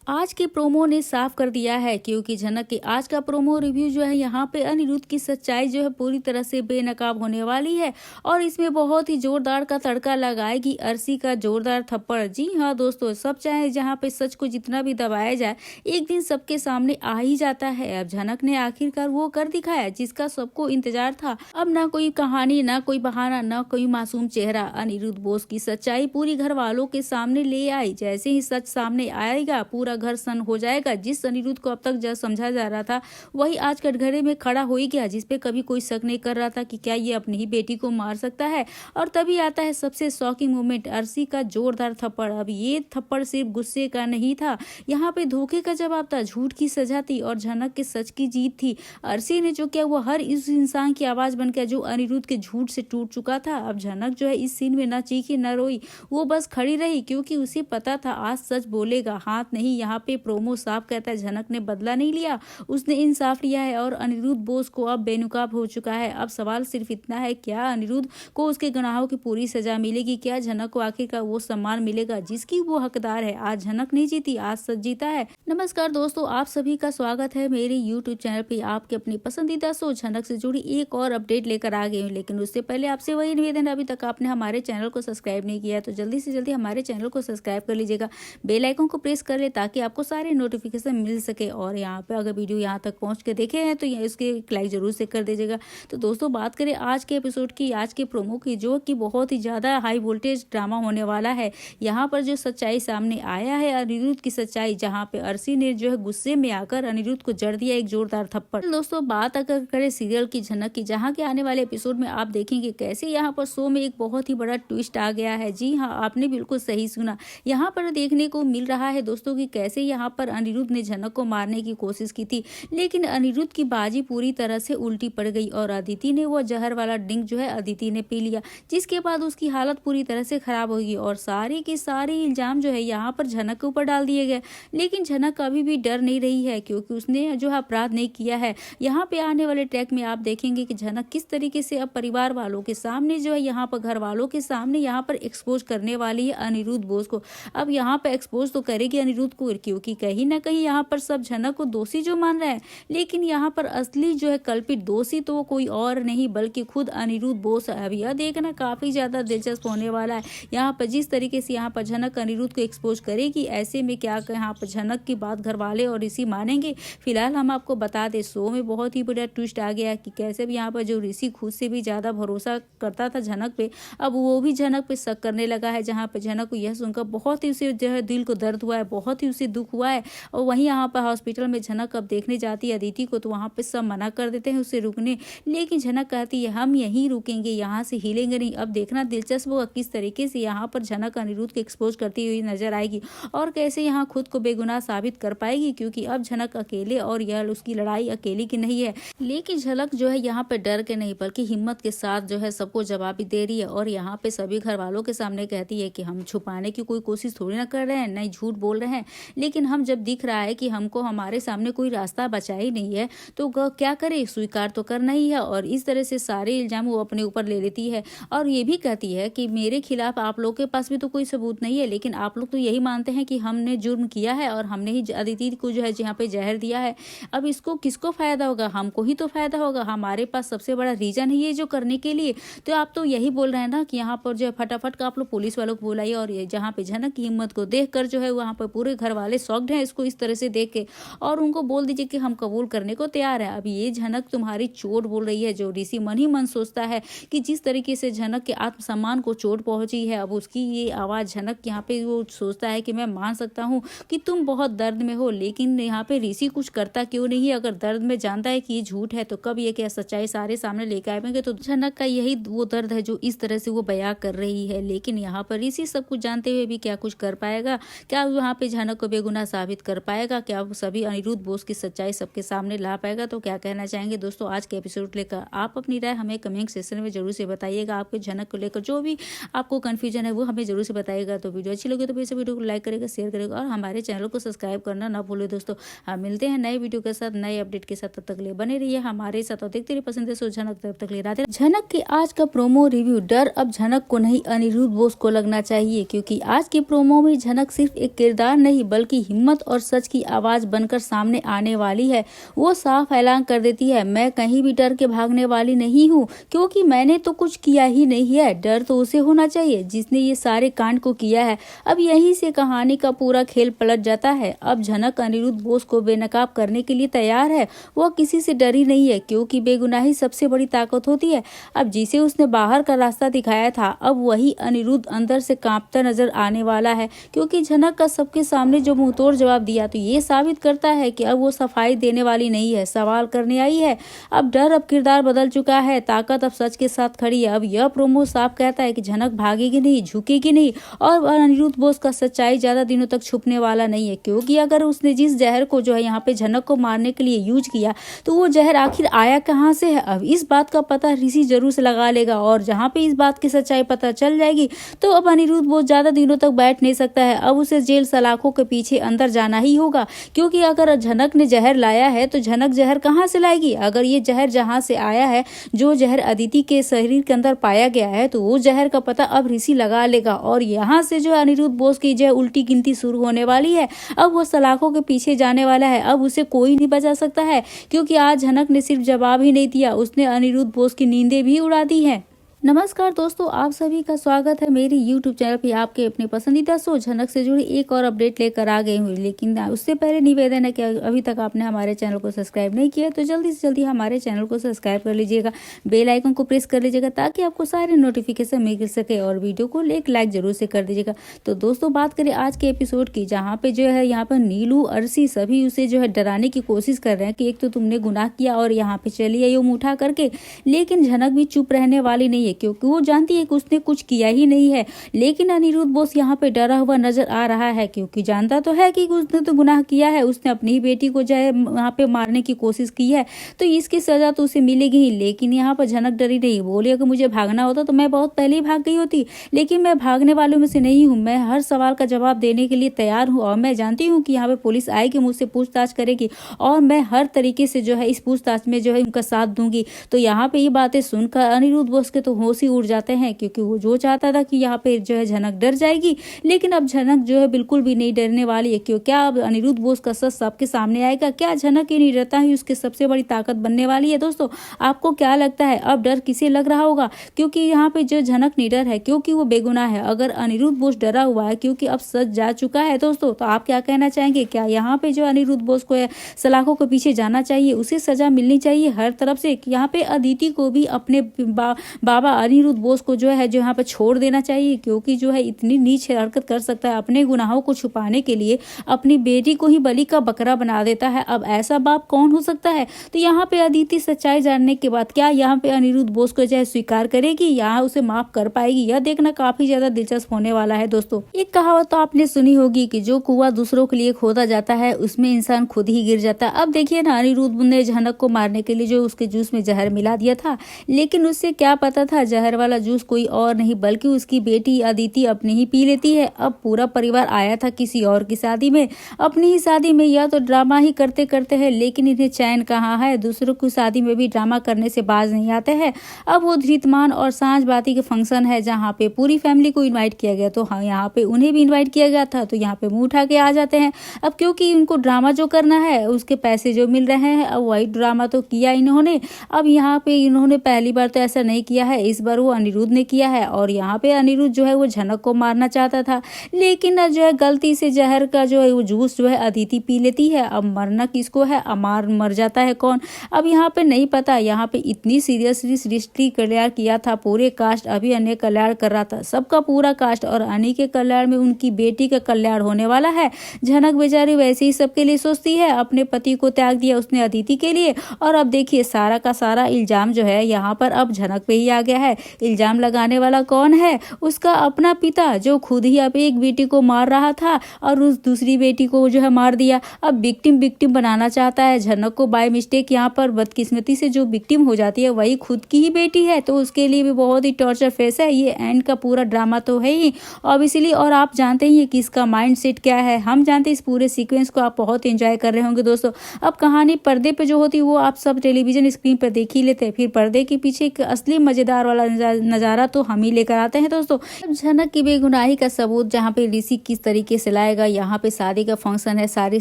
आज के प्रोमो ने साफ कर दिया है क्योंकि झनक के आज का प्रोमो रिव्यू जो है यहाँ पे अनिरुद्ध की सच्चाई जो है पूरी तरह से बेनकाब होने वाली है और इसमें बहुत ही जोरदार का तड़का लगाएगी अर्शी का जोरदार थप्पड़। जी हाँ दोस्तों, सब चाहे जहाँ पे सच को जितना भी दबाया जाए एक दिन सबके सामने आ ही जाता है। अब झनक ने आखिरकार वो कर दिखाया जिसका सबको इंतजार था। अब ना कोई कहानी, ना कोई बहाना, ना कोई मासूम चेहरा, अनिरुद्ध बोस की सच्चाई पूरी घर वालों के सामने ले आई। जैसे ही सच सामने आएगा पूरा घर सन हो जाएगा। जिस अनिरुद्ध को अब तक जब समझा जा रहा था वही आज कटघरे में खड़ा हो ही गया, जिसपे कभी कोई शक नहीं कर रहा था कि क्या ये अपनी ही बेटी को मार सकता है। और तभी आता है सबसे शॉकिंग मोमेंट, अर्शी का जोरदार थप्पड़। अब ये थप्पड़ सिर्फ गुस्से का नहीं था, यहाँ पे धोखे का जवाब था, झूठ की सजा थी और झनक के सच की जीत थी। अर्शी ने जो किया वो हर इस इंसान की आवाज बन गया जो अनिरुद्ध के झूठ से टूट चुका था। अब झनक जो है इस सीन में न चीखी न रोई, वो बस खड़ी रही क्योंकि उसे पता था आज सच बोलेगा, हाथ नहीं। यहाँ पे प्रोमो साफ कहता है झनक ने बदला नहीं लिया, उसने इंसाफ लिया है और अनिरुद्ध बोस को अब बेनकाब हो चुका है। अब सवाल सिर्फ इतना है, क्या अनिरुद्ध को उसके गुनाहों की पूरी सजा मिलेगी? क्या झनक को आखिरकार वो सम्मान मिलेगा जिसकी वो हकदार है? आज झनक नहीं जीती, आज सच जीता है। नमस्कार दोस्तों, आप सभी का स्वागत है मेरे यूट्यूब चैनल पे। आपके अपनी पसंदीदा शो झनक से जुड़ी एक और अपडेट लेकर आ गई हूँ, लेकिन उससे पहले आपसे वही निवेदन, अभी तक आपने हमारे चैनल को सब्सक्राइब नहीं किया है तो जल्दी से जल्दी हमारे चैनल को सब्सक्राइब कर लीजिएगा, बेल आइकन को प्रेस कर ले ताकि आपको सारे नोटिफिकेशन मिल सके। और यहाँ पे अगर वीडियो यहाँ तक पहुँच के देखे हैं तो इसके लाइक जरूर से कर दीजिएगा। तो दोस्तों बात करें आज के एपिसोड की, आज के प्रोमो की, जो कि बहुत ही ज़्यादा हाई वोल्टेज ड्रामा होने वाला है। यहाँ पर जो सच्चाई सामने आया है अनिरुद्ध की सच्चाई, जहाँ पे अर्शी ने जो है गुस्से में आकर अनिरुद्ध को जड़ दिया एक जोरदार थप्पड़। दोस्तों बात अगर करें सीरियल की झनक की, जहाँ के आने वाले एपिसोड में आप देखेंगे कैसे यहाँ पर शो में एक बहुत ही बड़ा ट्विस्ट आ गया है। जी हाँ, आपने बिल्कुल सही सुना, यहाँ पर देखने को मिल रहा है दोस्तों कि कैसे यहाँ पर अनिरुद्ध ने झनक को मारने की कोशिश की थी, लेकिन अनिरुद्ध की बाजी पूरी तरह से उल्टी पड़ गई और अदिति ने वो जहर वाला ड्रिंक जो है अदिति ने पी लिया, जिसके बाद उसकी हालत पूरी तरह से खराब होगी और सारे के सारे इल्जाम जो है यहाँ पर झनक के ऊपर डाल दिए गए। लेकिन झनक अभी भी डर नहीं रही है क्योंकि उसने जो है अपराध नहीं किया है। यहाँ पे आने वाले ट्रैक में आप देखेंगे कि झनक किस तरीके से अब परिवार वालों के सामने जो है, यहाँ पर घर वालों के सामने यहाँ पर एक्सपोज करने वाली है अनिरुद्ध बोस को। अब यहाँ पर एक्सपोज तो करेगी अनिरुद्ध को, क्योंकि कहीं ना कहीं यहाँ पर सब झनक को दोषी जो मान रहे हैं, लेकिन यहाँ पर असली जो है कल्पित दोषी तो कोई और नहीं बल्कि खुद अनिरुद्ध बोस है। अब यह देखना काफी ज्यादा दिलचस्प होने वाला है। यहाँ पर जिस तरीके से यहाँ पर झनक अनिरुद्ध को एक्सपोज करेगी, ऐसे में क्या यहाँ पर झनक की बात घर वाले और ऋषि मानेंगे? फिलहाल हम आपको बता दें शो में बहुत ही बड़ा ट्विस्ट आ गया कि कैसे भी यहाँ पर जो ऋषि खुद से भी ज्यादा भरोसा करता था झनक पे, अब वो भी झनक पे शक करने लगा है। जहाँ पर झनक को यह सुनकर बहुत ही उसे जो है दिल को दर्द हुआ है, बहुत ही उसे दुख हुआ है। और वहीं यहाँ पर हॉस्पिटल में झनक अब देखने जाती है अदिति को, तो वहाँ पे सब मना कर देते हैं उसे रुकने, लेकिन झनक कहती है हम यहीं रुकेंगे, यहाँ से हिलेंगे नहीं। अब देखना दिलचस्प होगा किस तरीके से यहाँ पर झनक अनिरुद्ध को एक्सपोज करती हुई नजर आएगी और कैसे यहाँ खुद को बेगुनाह साबित कर पाएगी, क्योंकि अब झनक अकेले और यह उसकी लड़ाई अकेली की नहीं है। लेकिन झनक जो है यहाँ पे डर के नहीं बल्कि हिम्मत के साथ जो है सबको जवाब दे रही है और यहाँ पे सभी घर वालों के सामने कहती है कि हम छुपाने की कोई कोशिश थोड़ी ना कर रहे हैं, नहीं झूठ बोल रहे हैं, लेकिन हम जब दिख रहा है कि हमको हमारे सामने कोई रास्ता बचा ही नहीं है तो क्या करे, स्वीकार तो करना ही है। और इस तरह से सारे इल्जाम वो अपने ऊपर ले लेती है और ये भी कहती है कि मेरे खिलाफ आप लोग के पास भी तो कोई सबूत नहीं है, लेकिन आप लोग तो यही मानते हैं कि हमने जुर्म किया है और हमने ही अदिति को जो है यहाँ पे जहर दिया है। अब इसको किसको फायदा होगा? हमको ही तो फायदा होगा, हमारे पास सबसे बड़ा रीजन है ये जो करने के लिए। तो आप तो यही बोल रहे हैं ना कि यहाँ पर जो है फटाफट का आप लोग पुलिस वालों को बुलाइए। और ये जहाँ पे झनक की हिम्मत को देख कर जो है वहाँ पर पूरे घर वाले शॉक्ड हैं इसको इस तरह से देख के, और उनको बोल दीजिए कि हम कबूल करने को तैयार है। अब ये झनक तुम्हारी चोट बोल रही है, जो ऋषि मन ही मन सोचता है कि जिस तरीके से झनक के आत्मसम्मान को चोट पहुंची है, अब उसकी ये आवाज झनक यहाँ पे वो सोचता है कि मैं मान सकता हूँ कि तुम बहुत दर्द में हो, लेकिन यहाँ पे ऋषि कुछ करता क्यों नहीं है? अगर दर्द में जानता है कि ये झूठ है तो कब ये क्या सच्चाई सारे सामने लेकर आएंगे? तो झनक का यही वो दर्द है जो इस तरह से वो बयां कर रही है। लेकिन यहाँ पर ऋषि सब कुछ जानते हुए भी क्या कुछ कर पाएगा? क्या वहाँ पे झनक को बेगुनाह साबित कर पाएगा? क्या सभी अनिरुद्ध बोस की सच्चाई सबके सामने ला पाएगा? तो क्या कहना चाहेंगे दोस्तों आज के एपिसोड लेकर? आप अपनी राय हमें कमेंट सेक्शन में जरूर से बताइएगा। आपके झनक को लेकर जो भी आपको कंफ्यूजन है वो हमें जरूर से बताइएगा। तो वीडियो अच्छी लगे तो फिर से वीडियो को लाइक करेगा, शेयर करेगा और हमारे चैनल को सब्सक्राइब करना ना भूले दोस्तों। हम मिलते हैं नए वीडियो के साथ, नए अपडेट के साथ। तब तक लिए बने रहिए हमारे साथ और देखते रहिए पसंद है सो झनक। तब तक लिए राधे। झनक के आज का प्रोमो रिव्यू, डर अब झनक को नहीं अनिरुद्ध बोस को लगना चाहिए, क्योंकि आज के प्रोमो में झनक सिर्फ एक किरदार नहीं बल्कि हिम्मत और सच की आवाज बनकर सामने आने वाली है। वो साफ ऐलान कर देती है, मैं कहीं भी डर के भागने वाली नहीं हूँ, क्योंकि मैंने तो कुछ किया ही नहीं है। डर तो उसे होना चाहिए जिसने ये सारे कांड को किया है। अब यहीं से कहानी का पूरा खेल पलट जाता है। अब झनक अनिरुद्ध बोस को बेनकाब करने के लिए तैयार है। वो किसी से डरी नहीं है, क्योंकि बेगुनाही सबसे बड़ी ताकत होती है। अब जिसे उसने बाहर का रास्ता दिखाया था, अब वही अनिरुद्ध अंदर से कांपता नजर आने वाला है, क्योंकि झनक का सबके सामने जो मुंहतोड़ जवाब दिया तो ये साबित करता है कि अब वो सफाई देने वाली नहीं है, सवाल करने आई है। अब डर अब किरदार बदल चुका है, ताकत अब सच के साथ खड़ी है। अब यह प्रोमो साफ कहता है कि झनक भागेगी नहीं, झुकेगी नहीं और अनिरुद्ध बोस का सच्चाई ज्यादा दिनों तक छुपने वाला नहीं है। क्योंकि अगर उसने जिस जहर को जो है यहाँ पे झनक को मारने के लिए यूज किया, तो वो जहर आखिर आया कहाँ से है। अब इस बात का पता ऋषि जरूर से लगा लेगा, और जहाँ पे इस बात की सच्चाई पता चल जाएगी तो अब अनिरुद्ध बोस ज्यादा दिनों तक बैठ नहीं सकता है। अब उसे जेल सलाखों के पीछे अंदर जाना ही होगा, क्योंकि अगर झनक ने जहर लाया है तो झनक जहर कहाँ से लाएगी। अगर ये जहर जहाँ से आया है, जो जहर अदिति के शरीर के अंदर पाया गया है, तो वो जहर का पता अब ऋषि लगा लेगा, और यहाँ से जो अनिरुद्ध बोस की जो उल्टी गिनती शुरू होने वाली है। अब वो सलाखों के पीछे जाने वाला है। अब उसे कोई नहीं बचा सकता है, क्योंकि आज झनक ने सिर्फ जवाब ही नहीं दिया, उसने अनिरुद्ध बोस की नींदें भी उड़ा दी है। नमस्कार दोस्तों, आप सभी का स्वागत है मेरी YouTube चैनल पे। आपके अपने पसंदीदा शो झनक से जुड़ी एक और अपडेट लेकर आ गई हूँ। लेकिन उससे पहले निवेदन है कि अभी तक आपने हमारे चैनल को सब्सक्राइब नहीं किया तो जल्दी से जल्दी हमारे चैनल को सब्सक्राइब कर लीजिएगा, बेल आइकन को प्रेस कर लीजिएगा, ताकि आपको सारे नोटिफिकेशन मिल सके, और वीडियो को एक लाइक जरूर से कर दीजिएगा। तो दोस्तों, बात करें आज के एपिसोड की, जहाँ पे जो है यहाँ पर नीलू, अर्शी सभी उसे जो है डराने की कोशिश कर रहे हैं कि एक तो तुमने गुनाह किया और यहाँ पे चली आई मुंह उठा करके। लेकिन झनक भी चुप रहने वाली नहीं है, क्योंकि वो जानती है कि उसने कुछ किया ही नहीं है। लेकिन अनिरुद्ध बोस यहाँ पे डरा हुआ नजर आ रहा है, क्योंकि जानता तो है कि उसने तो गुनाह किया है, उसने अपनी ही बेटी को जो है वहाँ पे मारने की कोशिश की है, तो इसकी सजा तो उसे मिलेगी ही। लेकिन यहाँ पर झनक डरी नहीं, बोली अगर मुझे भागना होता तो मैं बहुत पहले ही भाग गई होती, लेकिन मैं भागने वालों में से नहीं हूँ। मैं हर सवाल का जवाब देने के लिए तैयार हूँ, और मैं जानती हूँ कि यहाँ पे पुलिस आएगी, मुझसे पूछताछ करेगी, और मैं हर तरीके से जो है इस पूछताछ में जो है उनका साथ दूंगी। तो यहाँ पे ये बातें सुनकर अनिरुद्ध बोस के तो होश ही उड़ जाते हैं, क्योंकि वो जो चाहता था कि यहाँ पे जो है झनक डर जाएगी, लेकिन अब झनक जो है बिल्कुल भी नहीं डरने वाली है। क्यों? क्या अब अनिरुद्ध बोस का सच सबके सामने आएगा? क्या झनक की निडरता ही उसकी सबसे बड़ी ताकत बनने वाली है? दोस्तों, आपको क्या लगता है, अब डर किसे लग रहा होगा? क्योंकि यहाँ पे जो झनक निडर है, क्योंकि वो बेगुनाह है। अगर अनिरुद्ध बोस डरा हुआ है, क्योंकि अब सच जा चुका है दोस्तों, तो आप क्या कहना चाहेंगे? क्या यहाँ पे जो अनिरुद्ध बोस को सलाखों के पीछे जाना चाहिए, उसे सजा मिलनी चाहिए हर तरफ से? यहाँ पे अदिति को भी अपने बाबा अनिरुद्ध बोस को जो है जो यहाँ पे छोड़ देना चाहिए, क्योंकि जो है इतनी नीच हरकत कर सकता है, अपने गुनाहों को छुपाने के लिए अपनी बेटी को ही बलि का बकरा बना देता है। अब ऐसा बाप कौन हो सकता है? तो यहाँ पे अदिति सच्चाई जानने के बाद क्या यहाँ पे अनिरुद्ध बोस को जो है स्वीकार करेगी, यहाँ उसे माफ कर पाएगी? यह देखना काफी ज्यादा दिलचस्प होने वाला है दोस्तों। एक कहावत तो आपने सुनी होगी कि जो कुआं दूसरों के लिए खोदा जाता है, उसमें इंसान खुद ही गिर जाता है। अब देखिए ना, अनिरुद्ध ने झनक को मारने के लिए जो उसके जूस में जहर मिला दिया था, लेकिन उससे क्या पता था जहर वाला जूस कोई और नहीं बल्कि उसकी बेटी अदिति अपनी ही पी लेती है। अब पूरा परिवार आया था किसी और की शादी में, अपनी ही शादी में यह तो ड्रामा ही करते करते हैं, लेकिन इन्हें चैन कहाँ है? दूसरों की शादी में भी ड्रामा करने से बाज नहीं आते हैं। अब वो धृतमान और सांझ बाती के फंक्शन है, जहाँ पे पूरी फैमिली को इन्वाइट किया गया, तो हाँ यहाँ पे उन्हें भी इन्वाइट किया गया था, तो यहाँ पे मुंह उठा के आ जाते हैं। अब क्योंकि उनको ड्रामा जो करना है, उसके पैसे जो मिल रहे हैं, अब वही ड्रामा तो किया इन्होंने। अब यहाँ पे इन्होंने पहली बार तो ऐसा नहीं किया है, इस बार वो अनिरुद्ध ने किया है, और यहाँ पे अनिरुद्ध जो है वो झनक को मारना चाहता था, लेकिन जो है गलती से जहर का जो है वो जूस जो है अदिति पी लेती है। अब मरना किसको है? अमार मर जाता है कौन? अब यहाँ पे नहीं पता। यहाँ पे इतनी सीरियसली सृष्टि कल्याण किया था, पूरे कास्ट अभी अन्य कल्याण कर रहा था, सबका पूरा कास्ट, और अनी के कल्याण में उनकी बेटी का कल्याण होने वाला है। झनक बेचारी वैसे ही सबके लिए सोचती है, अपने पति को त्याग दिया उसने अदिति के लिए, और अब देखिए सारा का सारा इल्जाम जो है यहाँ पर अब झनक पे ही आ गया है। इल्जाम लगाने वाला कौन है? उसका अपना पिता, जो खुद ही अब एक बेटी को मार रहा था और उस दूसरी बेटी को जो है मार दिया। अब विक्टिम बनाना चाहता है झनक को बाय मिस्टेक। यहाँ पर बदकिस्मती से जो विक्टिम हो जाती है वही खुद की ही बेटी है, तो उसके लिए भी बहुत ही टॉर्चर फेस है। ये एंड का पूरा ड्रामा तो है ही ऑब्वियसली, और आप जानते ही कि इसका माइंड सेट क्या है। हम जानते हैं इस पूरे सीक्वेंस को आप बहुत एंजॉय कर रहे होंगे दोस्तों। अब कहानी पर्दे पे जो होती है वो आप सब टेलीविजन स्क्रीन पर देख ही लेते हैं, फिर पर्दे के पीछे एक असली मजेदार प्यार वाला नजारा तो हम ही लेकर आते हैं दोस्तों। अब झनक की बेगुनाही का सबूत जहाँ पे ऋषि किस तरीके से लाएगा, यहाँ पे शादी का फंक्शन है, सारी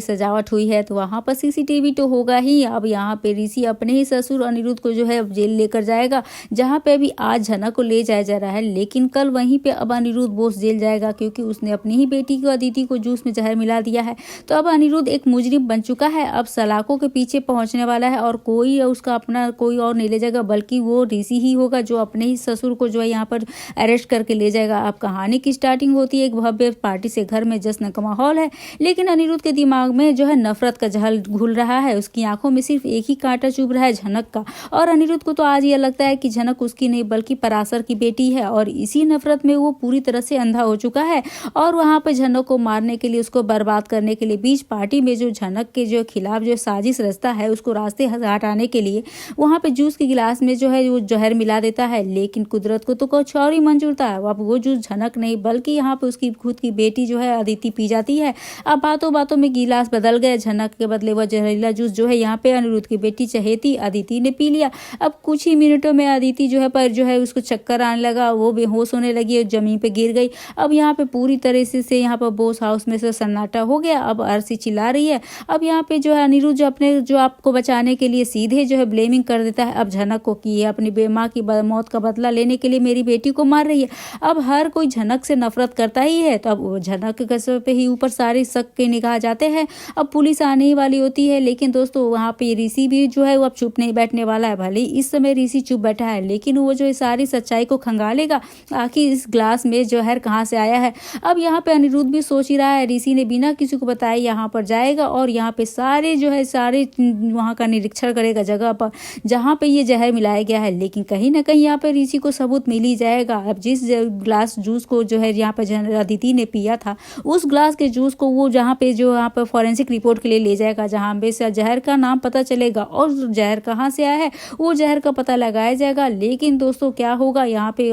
सजावट हुई है तो वहाँ पर सीसीटीवी तो होगा ही। अब यहाँ पे ऋषि अपने ही ससुर अनिरुद्ध को जो है अब जेल लेकर जाएगा, जहाँ पे अभी आज झनक को ले जाया जा रहा है, लेकिन कल वहीं पे अब अनिरुद्ध बोस जेल जाएगा क्योंकि उसने अपनी ही बेटी को अदिति को जूस में जहर मिला दिया है। तो अब अनिरुद्ध एक मुजरिम बन चुका है, अब सलाखों के पीछे पहुंचने वाला है और कोई उसका अपना कोई और नहीं ले जाएगा बल्कि वो ऋषि ही होगा जो अपने ही ससुर को जो है यहाँ पर अरेस्ट करके ले जाएगा। अब कहानी की स्टार्टिंग होती है एक भव्य पार्टी से, घर में जश्न का माहौल है, लेकिन अनिरुद्ध के दिमाग में जो है नफरत का जहर घुल रहा है। उसकी आंखों में सिर्फ एक ही कांटा चुभ रहा है, झनक का। और अनिरुद्ध को तो आज यह लगता है कि झनक उसकी नहीं बल्कि पराशर की बेटी है और इसी नफरत में वो पूरी तरह से अंधा हो चुका है। और वहां पर झनक को मारने के लिए, उसको बर्बाद करने के लिए बीच पार्टी में जो झनक के जो खिलाफ जो साजिश रचता है उसको रास्ते हटाने के लिए वहां पे जूस के गिलास में जो है वो जहर मिला देता है, लेकिन कुदरत को तो कुछ और ही मंजूर था। अब वो जूस झनक नहीं बल्कि यहाँ पे उसकी खुद की बेटी जो है अदिति पी जाती है। अब बातों बातों में गिलास बदल गए, झनक के बदले वह जहरीला जूस जो है यहाँ पे अनिरुद्ध की बेटी चहेती अदिति ने पी लिया। अब कुछ ही मिनटों में अदिति जो है उसको चक्कर आने लगा, वो बेहोश होने लगी और जमीन पे गिर गई। अब यहाँ पे पूरी तरह से यहाँ पर बोस हाउस में से सन्नाटा हो गया। अब अरसी चिल्ला रही है। अब यहाँ पे जो है अनिरुद्ध अपने जो आपको बचाने के लिए सीधे जो है ब्लेमिंग कर देता है अब झनक को कि अपनी बेमाँ की मौत का बदला लेने के लिए मेरी बेटी को मार रही है। अब हर कोई झनक से नफरत करता ही है, तो अब वो झनक के पे ही ऊपर सारे शक के निगाह जाते हैं। अब पुलिस आने ही वाली होती है, लेकिन दोस्तों वहाँ पे ऋषि भी जो है वो अब चुप नहीं बैठने वाला है। भले इस समय ऋषि चुप बैठा है, लेकिन वो जो सारी सच्चाई को खंगालेगा आखिर इस ग्लास में जहर कहाँ से आया है। अब यहाँ पे अनिरुद्ध भी सोच ही रहा है, ऋषि ने बिना किसी को बताए यहाँ पर जाएगा और यहाँ पे सारे वहाँ का निरीक्षण करेगा जगह पर जहाँ पे ये जहर मिलाया गया है, लेकिन कहीं ना कहीं यहाँ पे ऋषि को सबूत मिल ही जाएगा। अब जिस ग्लास जूस को जो है यहाँ पे अदिति ने पिया था, उस ग्लास के जूस को वो जहाँ पे जो यहाँ पे फॉरेंसिक रिपोर्ट के लिए ले जाएगा, जहाँ पे से जहर का नाम पता चलेगा और जहर कहाँ से आया है वो जहर का पता लगाया जाएगा। लेकिन दोस्तों क्या होगा, यहाँ पे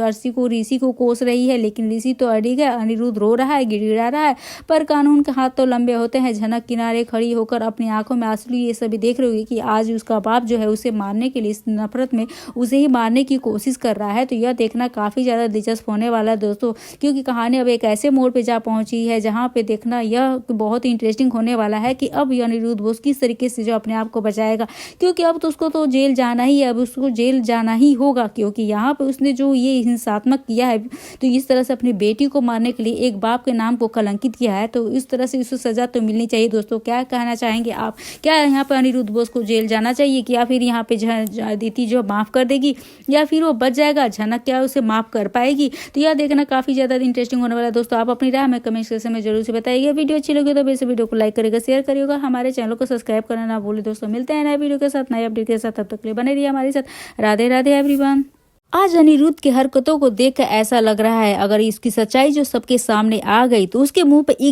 ऋषि को कोस रही है, लेकिन ऋषि तो अड़ी गया, अनिरुद्ध रो रहा है, गिड़गिड़ा रहा है, पर कानून के हाथ तो लंबे होते हैं। झनक किनारे खड़ी होकर अपनी आंखों में आंसू ये सभी देख रही होगी कि आज उसका बाप जो है उसे मारने के लिए, इस नफरत में उसे ही मारने की कोशिश कर रहा है। तो यह देखना काफी ज्यादा दिलचस्प होने वाला है दोस्तों, क्योंकि कहानी अब एक ऐसे मोड़ पे जा पहुंची है जहां पे देखना यह बहुत ही इंटरेस्टिंग होने वाला है कि अब अनिरुद्ध बोस किस तरीके से जो अपने आप को बचाएगा, क्योंकि अब तो उसको तो जेल जाना ही है, अब उसको जेल जाना ही होगा, क्योंकि यहाँ पे उसने जो ये हिंसात्मक किया है, तो इस तरह से अपनी बेटी को मारने के लिए एक बाप के नाम को कलंकित किया है, तो इस तरह से उसको सजा तो मिलनी चाहिए। दोस्तों क्या कहना चाहेंगे आप, क्या यहाँ पे अनिरुद्ध बोस को जेल जाना चाहिए कि या फिर यहाँ पे अदिति जो माफ कर देगी या फिर वो बच जाएगा, झनक क्या उसे माफ कर पाएगी? तो यह देखना काफी ज्यादा इंटरेस्टिंग होने वाला है दोस्तों। आप अपनी राय में कमेंट सेक्शन में जरूर से बताइए। वीडियो अच्छी लगी तो वैसे वीडियो को लाइक करेगा, शेयर करिएगा, हमारे चैनल को सब्सक्राइब करना ना भूले दोस्तों। मिलते हैं नए वीडियो के साथ, नए अपडेट के साथ, तब तक के लिए बने रहिए हमारे साथ। राधे राधे एवरीवन। आज अनिरुद्ध की हरकतों को देखकर ऐसा लग रहा है अगर इसकी सच्चाई जो सबके सामने आ गई तो उसके मुंह पे